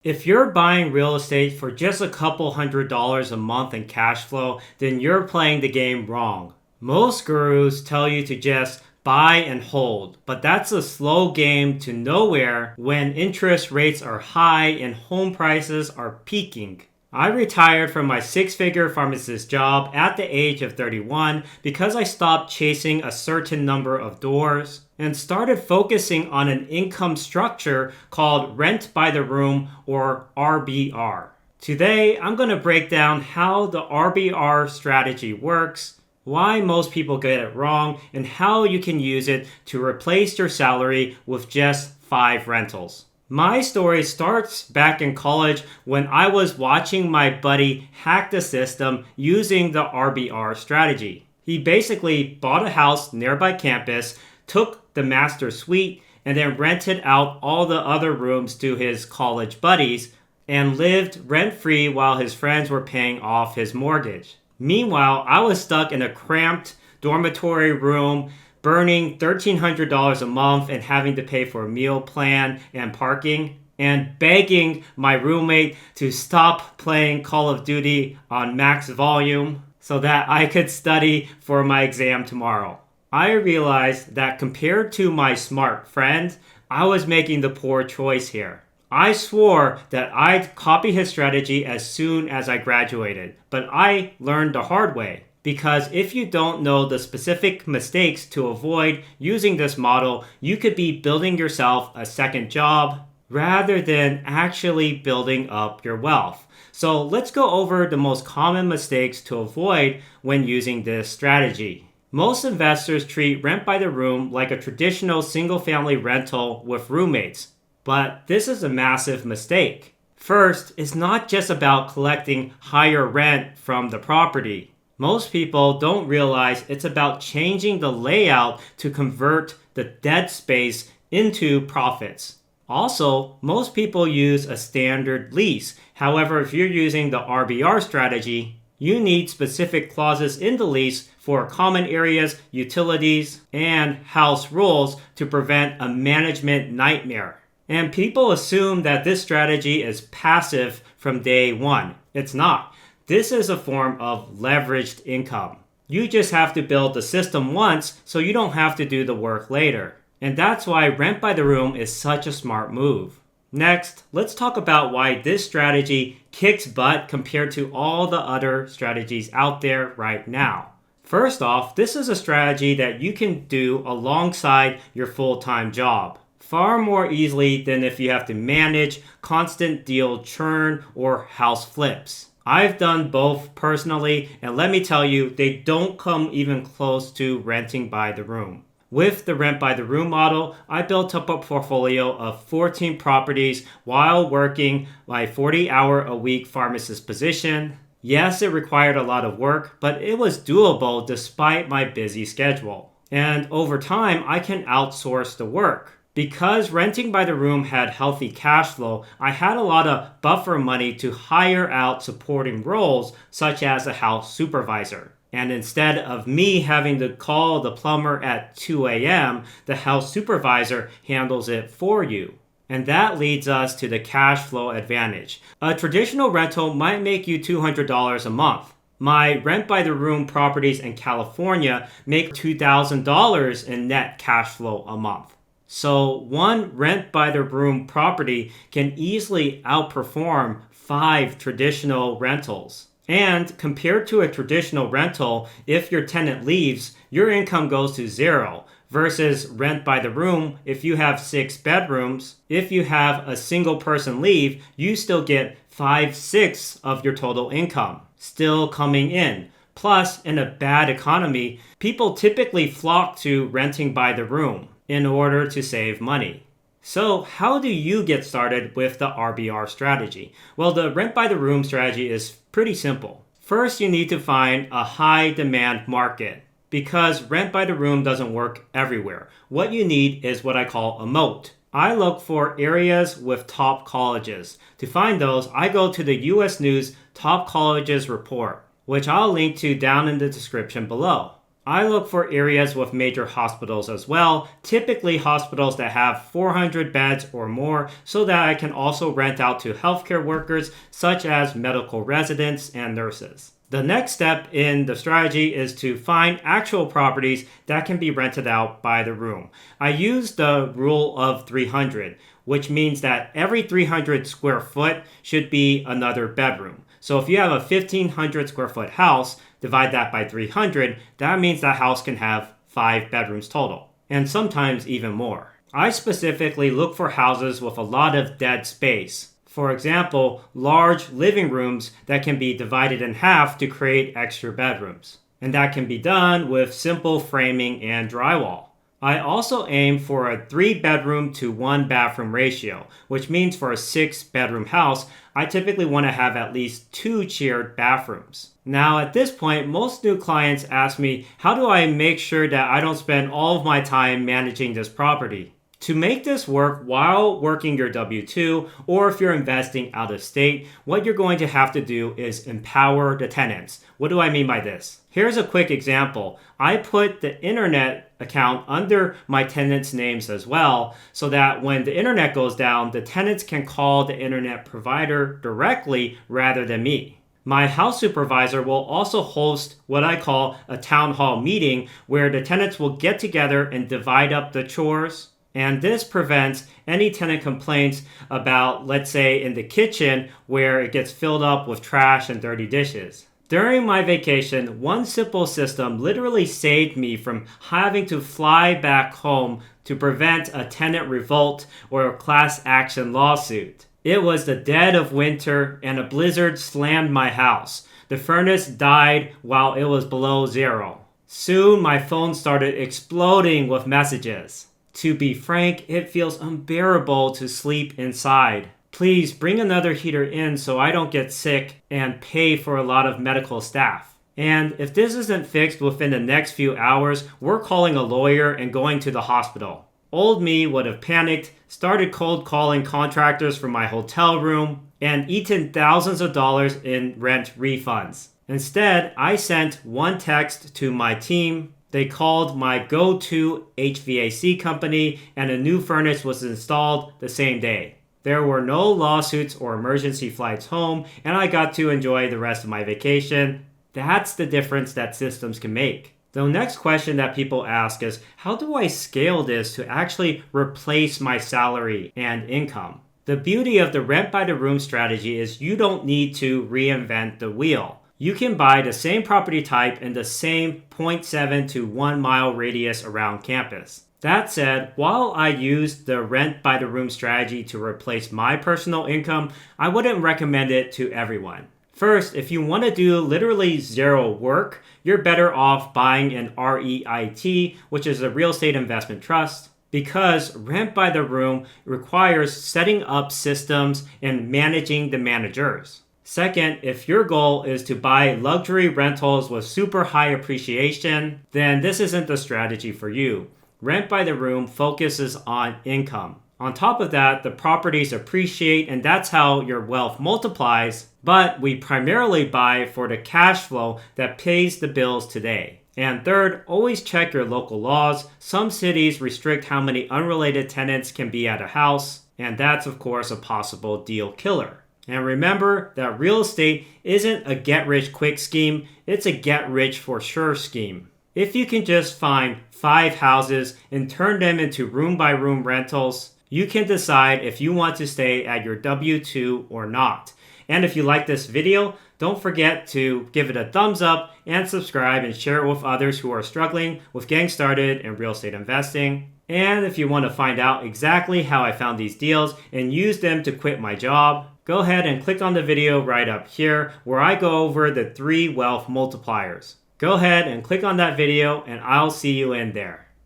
If you're buying real estate for just a couple $100s a month in cash flow, then you're playing the game wrong. Most gurus tell you to just buy and hold, but that's a slow game to nowhere when interest rates are high and home prices are peaking. I retired from my six-figure pharmacist job at the age of 31 because I stopped chasing a certain number of doors and started focusing on an income structure called rent by the room, or RBR. Today, I'm going to break down how the RBR strategy works, why most people get it wrong, and how you can use it to replace your salary with just 5 rentals. My story starts back in college when I was watching my buddy hack the system using the RBR strategy. He basically bought a house nearby campus, took the master suite, and then rented out all the other rooms to his college buddies and lived rent-free while his friends were paying off his mortgage. Meanwhile, I was stuck in a cramped dormitory room burning $1,300 a month and having to pay for a meal plan and parking, and begging my roommate to stop playing Call of Duty on max volume so that I could study for my exam tomorrow. I realized that compared to my smart friend, I was making the poor choice here. I swore that I'd copy his strategy as soon as I graduated, but I learned the hard way. Because if you don't know the specific mistakes to avoid using this model, you could be building yourself a second job rather than actually building up your wealth. So let's go over the most common mistakes to avoid when using this strategy. Most investors treat rent by the room like a traditional single-family rental with roommates, but this is a massive mistake. First, it's not just about collecting higher rent from the property. Most people don't realize it's about changing the layout to convert the dead space into profits. Also, most people use a standard lease. However, if you're using the RBR strategy, you need specific clauses in the lease for common areas, utilities, and house rules to prevent a management nightmare. And people assume that this strategy is passive from day one. It's not. This is a form of leveraged income. You just have to build the system once so you don't have to do the work later. And that's why rent by the room is such a smart move. Next, let's talk about why this strategy kicks butt compared to all the other strategies out there right now. First off, this is a strategy that you can do alongside your full-time job, far more easily than if you have to manage constant deal churn or house flips. I've done both personally, and let me tell you, they don't come even close to renting by the room. With the rent by the room model, I built up a portfolio of 14 properties while working my 40-hour-a-week pharmacist position. Yes, it required a lot of work, but it was doable despite my busy schedule. And over time, I can outsource the work. Because renting by the room had healthy cash flow, I had a lot of buffer money to hire out supporting roles such as a house supervisor. And instead of me having to call the plumber at 2 a.m., the house supervisor handles it for you. And that leads us to the cash flow advantage. A traditional rental might make you $200 a month. My rent by the room properties in California make $2,000 in net cash flow a month. So one rent by the room property can easily outperform 5 traditional rentals. And compared to a traditional rental, if your tenant leaves, your income goes to 0. Versus rent by the room, if you have 6 bedrooms, if you have a single person leave, you still get 5/6 of your total income still coming in. Plus, in a bad economy, people typically flock to renting by the room in order to save money. So how do you get started with the RBR strategy? Well, the rent by the room strategy is pretty simple. First, you need to find a high demand market because rent by the room doesn't work everywhere. What you need is what I call a moat. I look for areas with top colleges. To find those, I go to the US News Top Colleges report, which I'll link to down in the description below. I look for areas with major hospitals as well, typically hospitals that have 400 beds or more, so that I can also rent out to healthcare workers such as medical residents and nurses. The next step in the strategy is to find actual properties that can be rented out by the room. I use the rule of 300, which means that every 300 square foot should be another bedroom. So if you have a 1,500 square foot house, divide that by 300, that means that house can have 5 bedrooms total, and sometimes even more. I specifically look for houses with a lot of dead space. For example, large living rooms that can be divided in half to create extra bedrooms. And that can be done with simple framing and drywall. I also aim for a 3-bedroom to 1-bathroom ratio, which means for a 6-bedroom house, I typically want to have at least 2 shared bathrooms. Now at this point, most new clients ask me, how do I make sure that I don't spend all of my time managing this property? To make this work while working your W-2, or if you're investing out of state, what you're going to have to do is empower the tenants. What do I mean by this? Here's a quick example. I put the internet account under my tenants' names as well, so that when the internet goes down, the tenants can call the internet provider directly rather than me. My house supervisor will also host what I call a town hall meeting, where the tenants will get together and divide up the chores. And this prevents any tenant complaints about, let's say, in the kitchen where it gets filled up with trash and dirty dishes. During my vacation, one simple system literally saved me from having to fly back home to prevent a tenant revolt or a class action lawsuit. It was the dead of winter and a blizzard slammed my house. The furnace died while it was below zero. Soon my phone started exploding with messages. To be frank, it feels unbearable to sleep inside. Please bring another heater in so I don't get sick and pay for a lot of medical staff. And if this isn't fixed within the next few hours, we're calling a lawyer and going to the hospital. Old me would have panicked, started cold calling contractors for my hotel room, and eaten thousands of dollars in rent refunds. Instead, I sent one text to my team. They called my go-to HVAC company, and a new furnace was installed the same day. There were no lawsuits or emergency flights home, and I got to enjoy the rest of my vacation. That's the difference that systems can make. The next question that people ask is, how do I scale this to actually replace my salary and income? The beauty of the rent by the room strategy is you don't need to reinvent the wheel. You can buy the same property type in the same 0.7 to 1 mile radius around campus. That said, while I use the rent by the room strategy to replace my personal income, I wouldn't recommend it to everyone. First, if you want to do literally zero work, you're better off buying an REIT, which is a real estate investment trust, because rent by the room requires setting up systems and managing the managers. Second, if your goal is to buy luxury rentals with super high appreciation, then this isn't the strategy for you. Rent by the room focuses on income. On top of that, the properties appreciate, and that's how your wealth multiplies, but we primarily buy for the cash flow that pays the bills today. And third, always check your local laws. Some cities restrict how many unrelated tenants can be at a house, and that's of course a possible deal killer. And remember that real estate isn't a get-rich-quick scheme, it's a get-rich-for-sure scheme. If you can just find 5 houses and turn them into room-by-room rentals, you can decide if you want to stay at your W-2 or not. And if you like this video, don't forget to give it a thumbs up and subscribe and share it with others who are struggling with getting started in real estate investing. And if you want to find out exactly how I found these deals and use them to quit my job, go ahead and click on the video right up here where I go over the 3 wealth multipliers. Go ahead and click on that video and I'll see you in there.